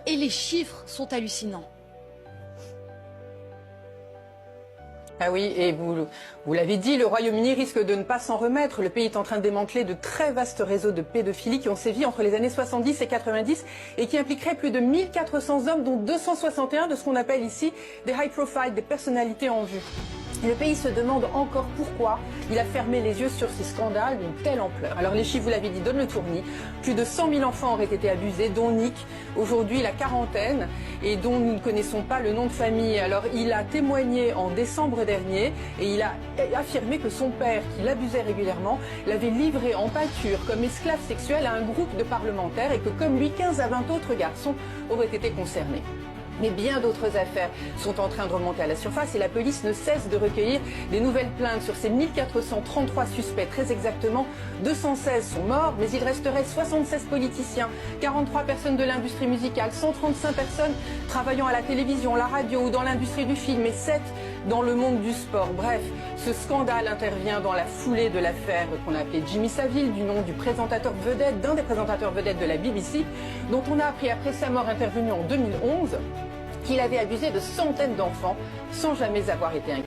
Et les chiffres sont hallucinants. Ah oui, et vous l'avez dit, le Royaume-Uni risque de ne pas s'en remettre. Le pays est en train de démanteler de très vastes réseaux de pédophilie qui ont sévi entre les années 70 et 90 et qui impliqueraient plus de 1400 hommes, dont 261 de ce qu'on appelle ici des high profile, des personnalités en vue. Et le pays se demande encore pourquoi il a fermé les yeux sur ces scandales d'une telle ampleur. Alors les chiffres, vous l'avez dit, donnent le tournis. Plus de 100 000 enfants auraient été abusés, dont Nick, aujourd'hui la quarantaine, et dont nous ne connaissons pas le nom de famille. Alors il a témoigné en décembre dernier et il a affirmé que son père, qui l'abusait régulièrement, l'avait livré en pâture comme esclave sexuel à un groupe de parlementaires et que comme lui, 15 à 20 autres garçons auraient été concernés. Mais bien d'autres affaires sont en train de remonter à la surface et la police ne cesse de recueillir des nouvelles plaintes sur ces 1433 suspects. Très exactement, 216 sont morts, mais il resterait 76 politiciens, 43 personnes de l'industrie musicale, 135 personnes travaillant à la télévision, la radio ou dans l'industrie du film et 7 dans le monde du sport. Bref, ce scandale intervient dans la foulée de l'affaire qu'on a appelée Jimmy Savile, du nom du présentateur vedette, d'un des présentateurs vedettes de la BBC, dont on a appris après sa mort intervenue en 2011 qu'il avait abusé de centaines d'enfants sans jamais avoir été inquiété.